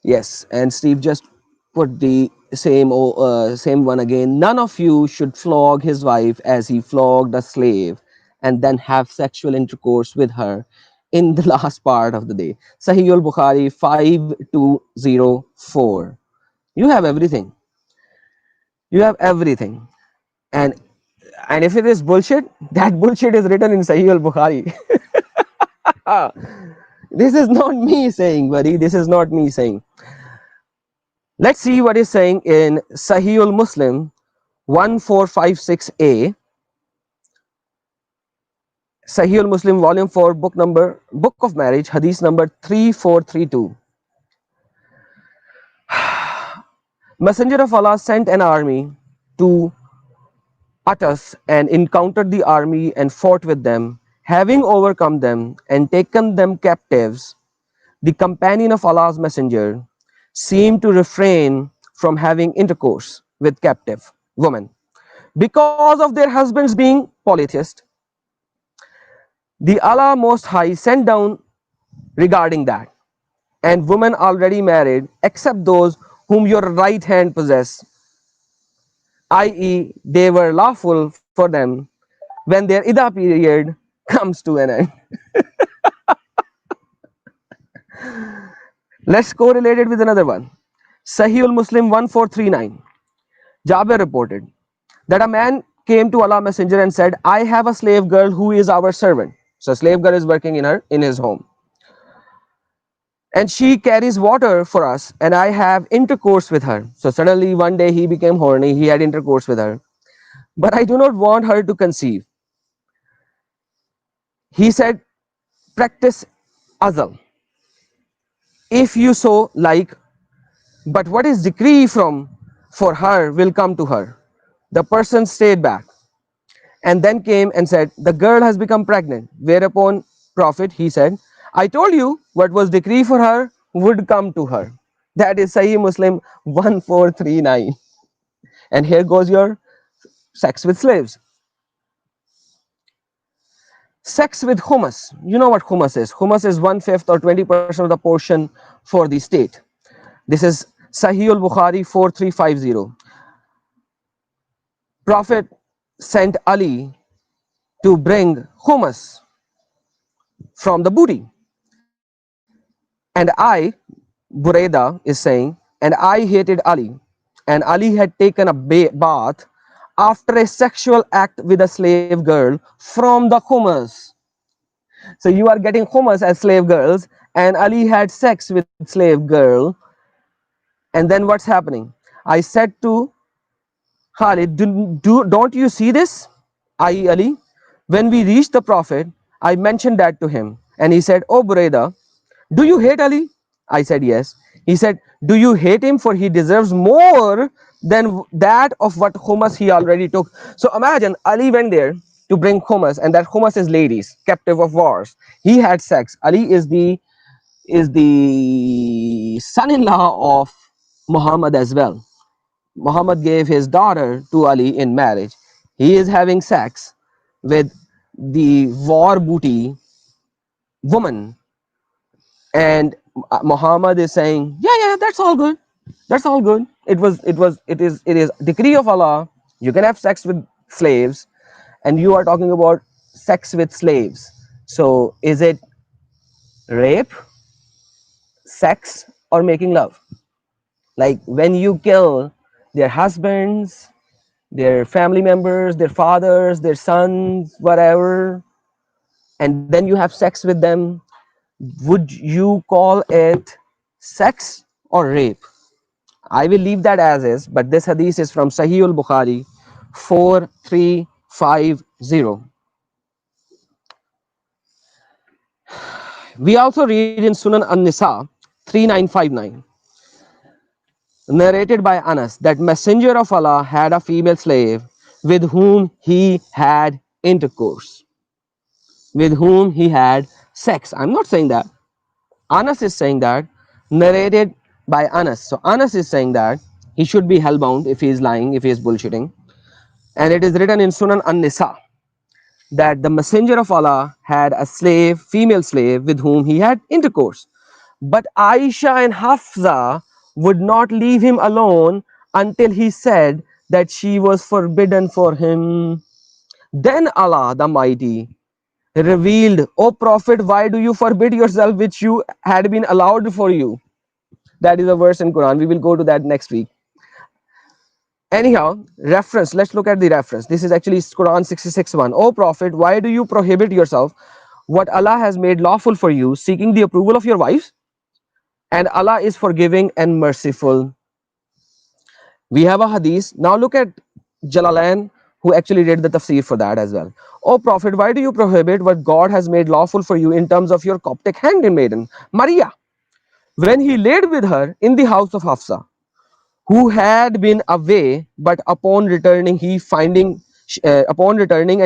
Yes, and Steve just put the same one again. None of you should flog his wife as he flogged a slave, and then have sexual intercourse with her in the last part of the day. Sahih al-Bukhari 5204. You have everything. You have everything. And and if it is bullshit, that bullshit is written in Sahih al-Bukhari. This is not me saying, buddy. This is not me saying. Let's see what is saying in Sahih al-Muslim 1456a. Sahih al-Muslim volume 4, book of marriage, hadith number 3432. Messenger of Allah sent an army to Atas and encountered the army and fought with them. Having overcome them and taken them captives, the companion of Allah's messenger, seemed to refrain from having intercourse with captive women because of their husbands being polytheists. The Allah Most High sent down regarding that, and women already married, except those whom your right hand possess, i.e., they were lawful for them when their Ida period comes to an end. Let's correlate it with another one. Sahihul Muslim 1439. Jabir reported that a man came to Allah Messenger and said, I have a slave girl who is our servant. So slave girl is working in his home. And she carries water for us, and I have intercourse with her. So suddenly one day he became horny, he had intercourse with her. But I do not want her to conceive. He said, practice azal, if you so like, but what is decree from for her will come to her. The person stayed back and then came and said, the girl has become pregnant. Whereupon Prophet, he said, I told you what was decree for her would come to her. That is Sahih Muslim 1439. And here goes your sex with slaves. Sex with hummus. You know what hummus is. Hummus is 1/5 or 20% of the portion for the state. This is Sahih al-Bukhari 4350. Prophet sent Ali to bring hummus from the booty. And I, Buraida is saying, and I hated Ali. And Ali had taken a bath after a sexual act with a slave girl from the hummus. So you are getting hummus as slave girls, and Ali had sex with slave girl. And then what's happening? I said to Khalid, don't you see this? I, Ali, when we reached the Prophet, I mentioned that to him. And he said, oh Buraida, do you hate Ali? I said, yes. He said, do you hate him for he deserves more than that of what hummus he already took? So imagine Ali went there to bring hummus, and that hummus is ladies, captive of wars. He had sex. Ali is the son-in-law of Muhammad as well. Muhammad gave his daughter to Ali in marriage. He is having sex with the war booty woman, and Muhammad is saying, yeah, that's all good. That's all good. It is decree of Allah. You can have sex with slaves, and you are talking about sex with slaves. So is it rape, sex, or making love? Like when you kill their husbands, their family members, their fathers, their sons, whatever, and then you have sex with them, would you call it sex or rape? I will leave that as is, but this hadith is from Sahih al-Bukhari 4350. We also read in Sunan An-Nisa 3959, narrated by Anas, that Messenger of Allah had a female slave with whom he had intercourse, with whom he had sex. I'm not saying that. Anas is saying that, narrated by Anas. So Anas is saying that he should be hellbound if he is lying, if he is bullshitting. And it is written in Sunan An-Nisa that the Messenger of Allah had a slave, female slave, with whom he had intercourse. But Aisha and Hafsa would not leave him alone until he said that she was forbidden for him. Then Allah the Mighty revealed, O Prophet, why do you forbid yourself which you had been allowed for you? That is a verse in Quran. We will go to that next week. Anyhow, reference, let's look at the reference. This is actually Quran 66:1. O Prophet, why do you prohibit yourself what Allah has made lawful for you, seeking the approval of your wives? And Allah is forgiving and merciful. We have a hadith. Now look at Jalalain, who actually did the tafsir for that as well. O Prophet, why do you prohibit what God has made lawful for you in terms of your Coptic handmaiden, Maria, when he laid with her in the house of Hafsa, who had been away, but upon returning and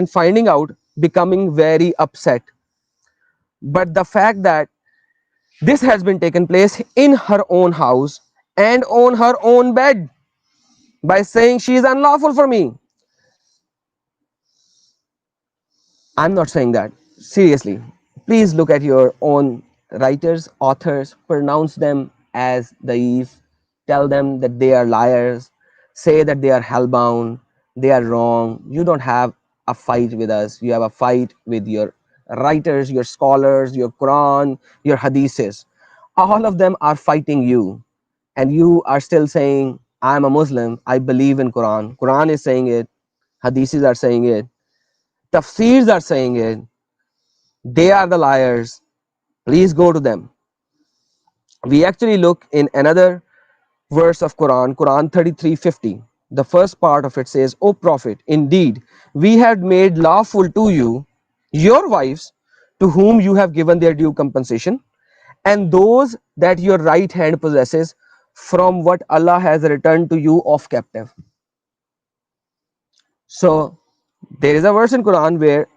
finding out, becoming very upset. But the fact that This has been taken place in her own house and on her own bed by saying she is unlawful for me. I'm not saying that. Seriously. Please look at your own writers, authors, pronounce them as daif, tell them that they are liars, say that they are hellbound, they are wrong. You don't have a fight with us. You have a fight with your writers, your scholars, your Quran, your hadiths. All of them are fighting you. And you are still saying, I'm a Muslim, I believe in Quran. Quran is saying it, hadiths are saying it, tafsirs are saying it. They are the liars. Please go to them. We actually look in another verse of Quran, Quran 33:50. The first part of it says, O Prophet, indeed, we had made lawful to you your wives to whom you have given their due compensation, and those that your right hand possesses from what Allah has returned to you of captive. So there is a verse in Quran where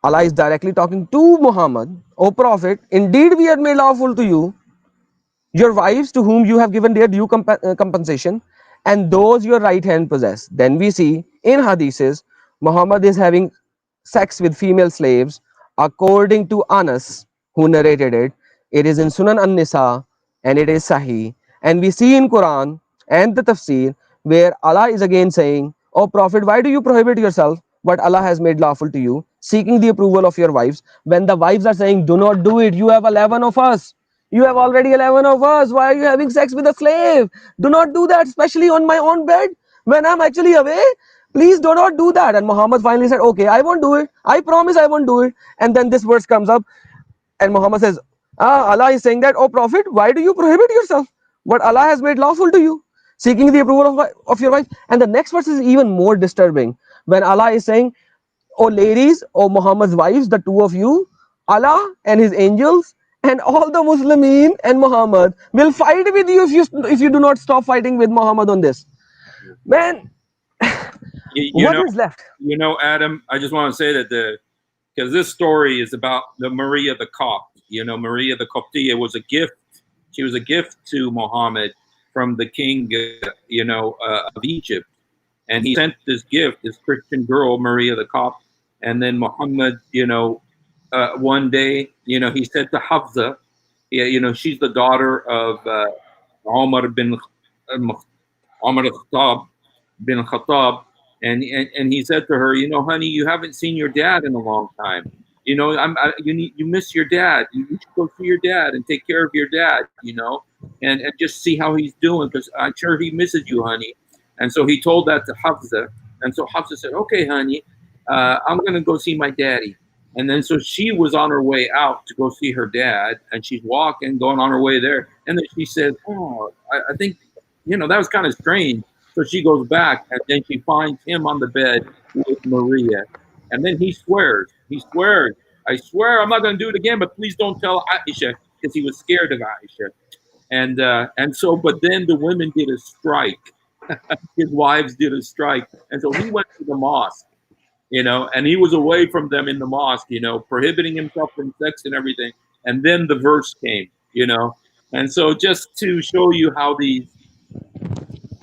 Allah is directly talking to Muhammad, O Prophet, indeed we have made lawful to you your wives to whom you have given their due compensation, and those your right hand possess. Then we see in hadiths Muhammad is having sex with female slaves according to Anas, who narrated it. It is in Sunan an-Nisa and it is Sahih. And we see in Quran and the tafsir where Allah is again saying, O Prophet, why do you prohibit yourself what Allah has made lawful to you, seeking the approval of your wives, when the wives are saying, do not do it, you have 11 of us. You have already 11 of us. Why are you having sex with a slave? Do not do that, especially on my own bed when I'm actually away. Please do not do that. And Muhammad finally said, okay, I won't do it. I promise I won't do it. And then this verse comes up and Muhammad says, Allah is saying that, oh Prophet, why do you prohibit yourself what Allah has made lawful to you, seeking the approval of your wife? And the next verse is even more disturbing when Allah is saying, O ladies, O Muhammad's wives, the two of you, Allah and his angels and all the Muslimin and Muhammad will fight with you if you do not stop fighting with Muhammad on this. Man, what is left? Adam, I just want to say that because this story is about the Maria the Copt. Maria the Coptia was a gift. She was a gift to Muhammad from the king, of Egypt. And he sent this gift, this Christian girl, Maria the Copt. And then Muhammad, one day, he said to Hafsa, she's the daughter of Umar bin Umar bin Khattab, and he said to her, honey, you haven't seen your dad in a long time. You miss your dad. You should go see your dad and take care of your dad. And just see how he's doing, because I'm sure he misses you, honey. And so he told that to Hafsa, and so Hafsa said, okay, honey, I'm gonna go see my daddy. And then so she was on her way out to go see her dad, and she's walking, going on her way there, and then she said, oh, I think that was kind of strange. So she goes back, and then she finds him on the bed with Maria. And then he swears, I swear I'm not going to do it again, but please don't tell Aisha, because he was scared of Aisha. And so, but then the women did a strike. His wives did a strike. And so he went to the mosque, and he was away from them in the mosque, prohibiting himself from sex and everything. And then the verse came, and so just to show you how these.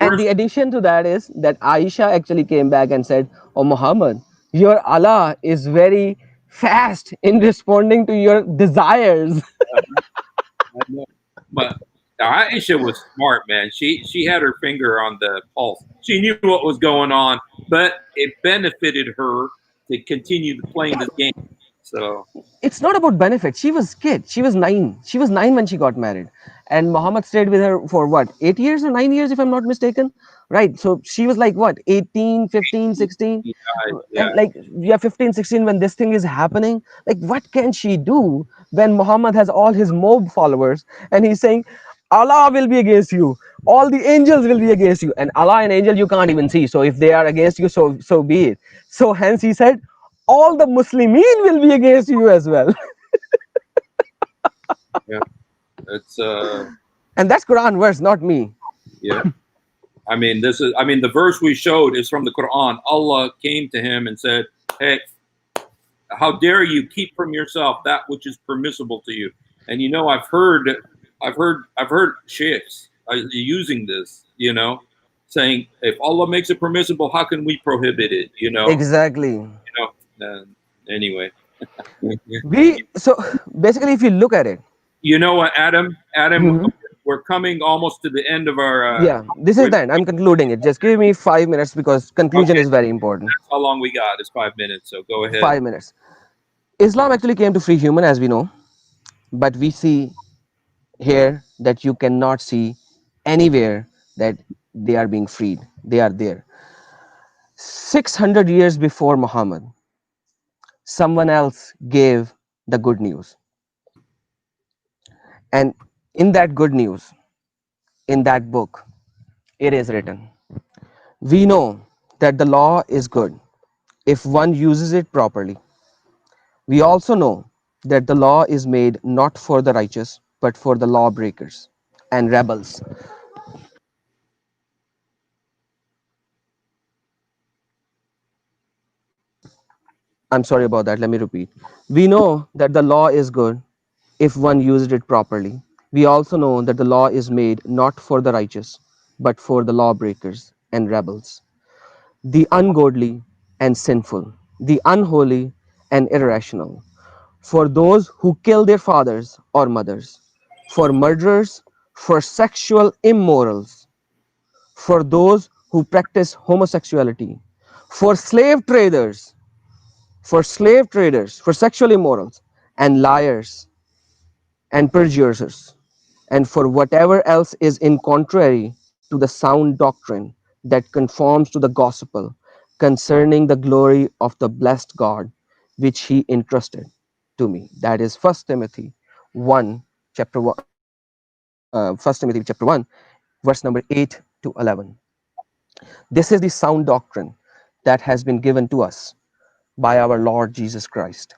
And the addition to that is that Aisha actually came back and said, oh Muhammad, your Allah is very fast in responding to your desires. But Aisha was smart, man. She had her finger on the pulse. She knew what was going on, but it benefited her to continue playing this game. So it's not about benefit. She was kid. She was 9. She was 9 when she got married. And Muhammad stayed with her for what, 8 years or 9 years, if I'm not mistaken. Right. So she was like what, 18, 15, 16. yeah. And like, yeah, 15, 16 when this thing is happening. Like, what can she do when Muhammad has all his mob followers and he's saying, Allah will be against you. All the angels will be against you. And Allah and angel you can't even see. So if they are against you, so be it. So hence he said, all the Muslimin will be against you as well. Yeah, it's and that's Quran verse, not me. Yeah, the verse we showed is from the Quran. Allah came to him and said, "Hey, how dare you keep from yourself that which is permissible to you?" And you know, I've heard sheikhs using this. You know, saying if Allah makes it permissible, how can we prohibit it? You know. Exactly. Anyway. So basically, if you look at it, You know what, Adam? Adam, Mhm. we're coming almost to the end of our. Yeah, this is Wait, the end. I'm concluding it. Just give me 5 minutes because conclusion okay, is very important. that's how long we got. It's 5 minutes. So go ahead. 5 minutes. Islam actually came to free human, as we know, but we see here that you cannot see anywhere that they are being freed. They are there. 600 years before Muhammad, someone else gave the good news. And in that good news, in that book, it is written, we know that the law is good if one uses it properly. We also know that the law is made not for the righteous, but for the lawbreakers and rebels. I'm sorry about that. Let me repeat. We know that the law is good if one used it properly. We also know that the law is made not for the righteous, but for the lawbreakers and rebels, the ungodly and sinful, the unholy and irrational, for those who kill their fathers or mothers, for murderers, for sexual immorals, for those who practice homosexuality, for for sexual immorals, and liars and perjurers, and for whatever else is in contrary to the sound doctrine that conforms to the gospel concerning the glory of the blessed God, which he entrusted to me. That is First Timothy 1, chapter 1, 1 Timothy chapter 1, verse number 8 to 11. This is the sound doctrine that has been given to us by our Lord Jesus Christ.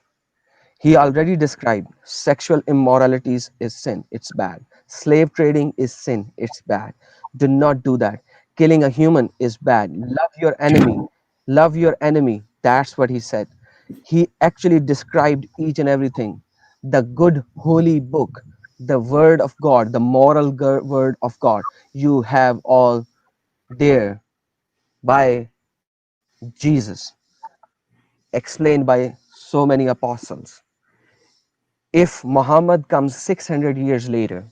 He already described sexual immoralities is sin, it's bad. Slave trading is sin, it's bad. Do not do that. Killing a human is bad. Love your enemy. Love your enemy. That's what he said. He actually described each and everything. The good holy book, the word of God, the moral word of God, you have all there by Jesus, explained by so many apostles. If Muhammad comes 600 years later,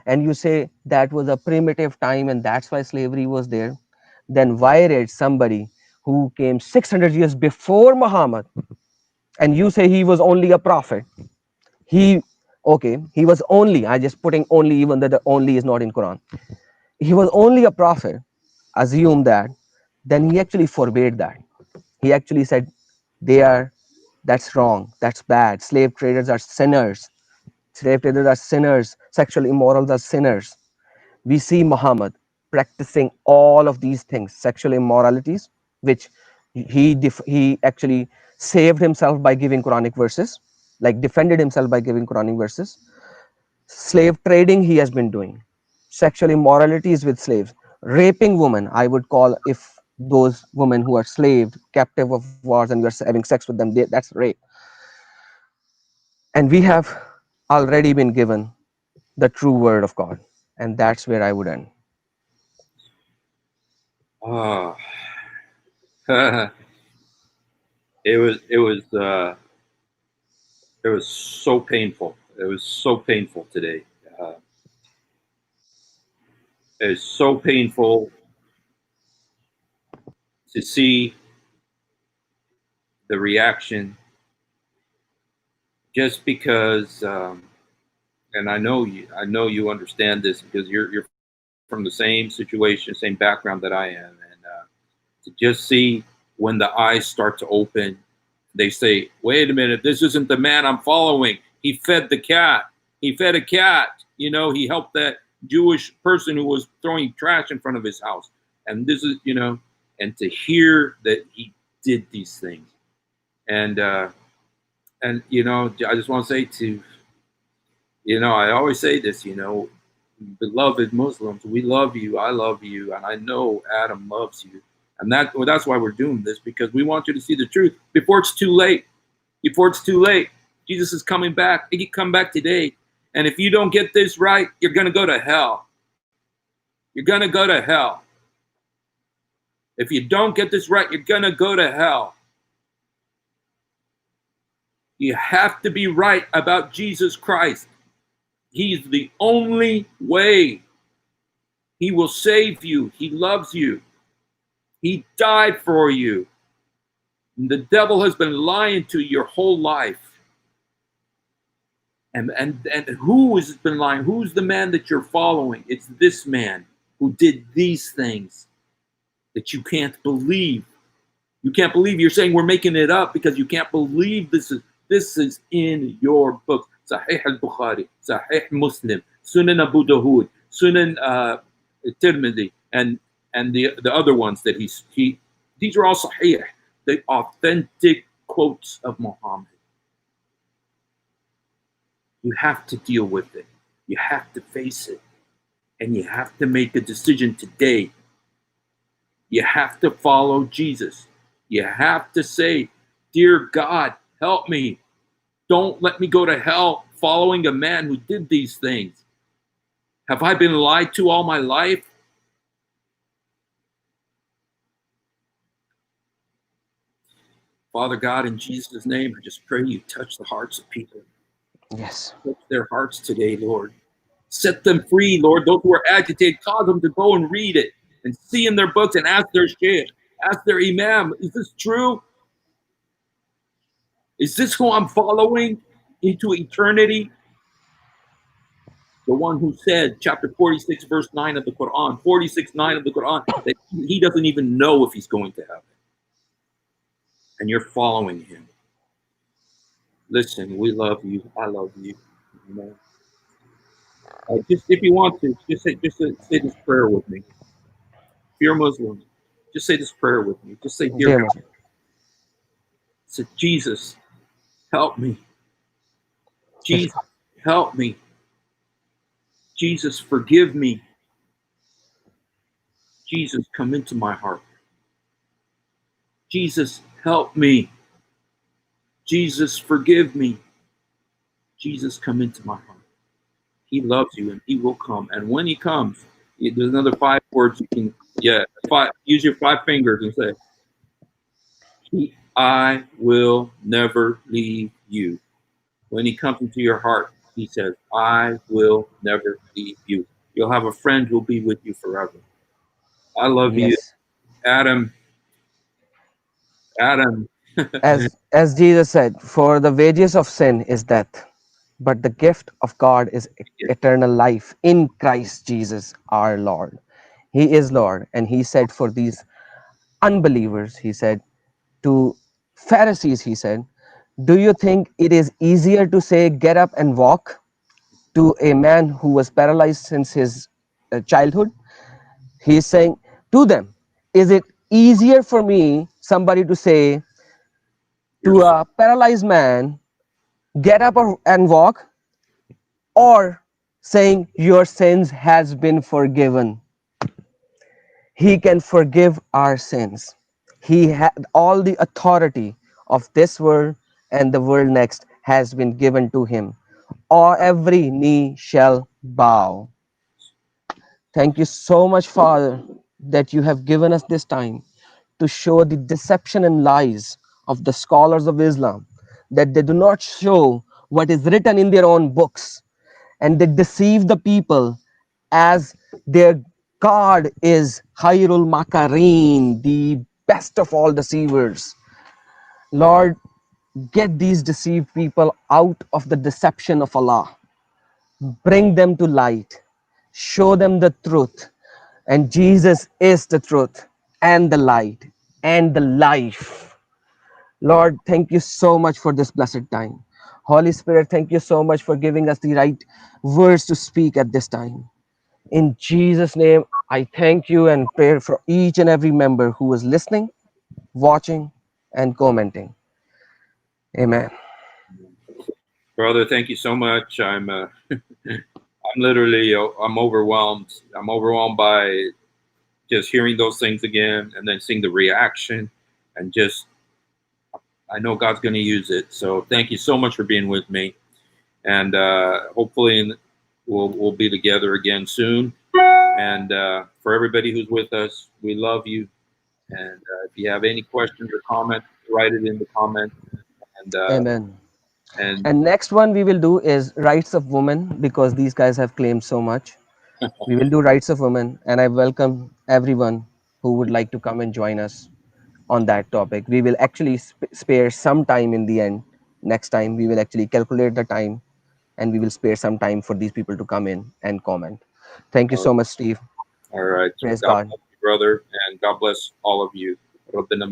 and you say that was a primitive time and that's why slavery was there, then why did somebody who came 600 years before Muhammad, and you say he was only a prophet, he, okay, he was only, I just putting only, even that the only is not in Quran, he was only a prophet, assume that, then he actually forbade that. He actually said they are, that's wrong, that's bad, slave traders are sinners, slave traders are sinners, sexual immorals are sinners. We see Muhammad practicing all of these things, sexual immoralities, which he actually saved himself by giving Quranic verses, like defended himself by giving Quranic verses. Slave trading he has been doing, sexual immoralities with slaves, raping women. I would call, if those women who are slaved, captive of wars, and you're having sex with them, that's rape. And we have already been given the true word of God, and that's where I would end. Oh, it was so painful. It was so painful today. Uh, it's so painful to see the reaction, just because. And I know you understand this because you're from the same situation, same background that I am, and to just see when the eyes start to open, they say, "Wait a minute, this isn't the man I'm following. He fed the cat. He fed a cat. You know, he helped that Jewish person who was throwing trash in front of his house, and this is, and to hear that he did these things, and I just want to say I always say this, beloved Muslims, we love you, I love you, and I know Adam loves you. And that's why we're doing this, because we want you to see the truth before it's too late. Before it's too late. Jesus is coming back. He can come back today. And if you don't get this right, you're going to go to hell. You're going to go to hell. If you don't get this right, you're going to go to hell. You have to be right about Jesus Christ. He's the only way. He will save you. He loves you. He died for you. And the devil has been lying to you your whole life. And who has been lying? Who's the man that you're following? It's this man who did these things that you can't believe. You can't believe. You're saying we're making it up because you can't believe this is in your book. Sahih al-Bukhari, Sahih Muslim, Sunan Abu Dawud, Sunan Tirmidhi, and the other ones that he these are all Sahih, the authentic quotes of Muhammad. You have to deal with it. You have to face it. And you have to make a decision today. You have to follow Jesus. You have to say, dear God, help me. Don't let me go to hell following a man who did these things. Have I been lied to all my life? Father God, in Jesus' name, I just pray you touch the hearts of people. Yes. Touch their hearts today, Lord. Set them free, Lord. Those who are agitated, cause them to go and read it and see in their books and ask their sheikh, ask their imam, is this true? Is this who I'm following into eternity? The one who said, chapter 46, verse 9 of the Quran, 46:9 of the Quran, that he doesn't even know if he's going to heaven. And you're following him. Listen, we love you. I love you. Amen. Just if you want to, just say this prayer with me. If you're a Muslim, just say this prayer with me. Just say, dear Dear God, Muslim. say, Jesus, help me. Jesus, help me. Jesus, forgive me. Jesus, come into my heart. Jesus, help me. Jesus, forgive me. Jesus, come into my heart. He loves you and he will come. And when he comes, there's another 5 words you can, use your 5 fingers and say, I will never leave you. When he comes into your heart, he says, I will never leave you. You'll have a friend who'll be with you forever. I love you. Yes. Adam. As Jesus said, for the wages of sin is death, but the gift of God is eternal life in Christ Jesus our Lord. He is Lord. And he said for these unbelievers, he said to Pharisees, he said, do you think it is easier to say, get up and walk, to a man who was paralyzed since his childhood? He is saying to them, is it easier for me, somebody to say to a paralyzed man, get up and walk, or saying your sins has been forgiven? He can forgive our sins. He had all the authority of this world and the world next has been given to him, or every knee shall bow. Thank you so much, Father, that you have given us this time to show the deception and lies of the scholars of Islam, that they do not show what is written in their own books, and they deceive the people as their God is Khairul Makarin, the best of all deceivers. Lord, get these deceived people out of the deception of Allah. Bring them to light. Show them the truth. And Jesus is the truth and the light and the life. Lord, thank you so much for this blessed time. Holy Spirit, thank you so much for giving us the right words to speak at this time. In Jesus' name, I thank you and pray for each and every member who is listening, watching, and commenting. Amen. Brother, thank you so much. I'm literally, I'm overwhelmed. I'm overwhelmed by just hearing those things again and then seeing the reaction and just, I know God's going to use it. So thank you so much for being with me, and hopefully we'll be together again soon. And for everybody who's with us, we love you. And if you have any questions or comments, write it in the comments. And Amen. and And next one we will do is rights of women, because these guys have claimed so much. We will do rights of women, and I welcome everyone who would like to come and join us on that topic. We will actually spare some time in the end. Next time, we will actually calculate the time, and we will spare some time for these people to come in and comment. Thank you so much, Steve. all right. Praise God God. bless you, brother, and God bless all of you.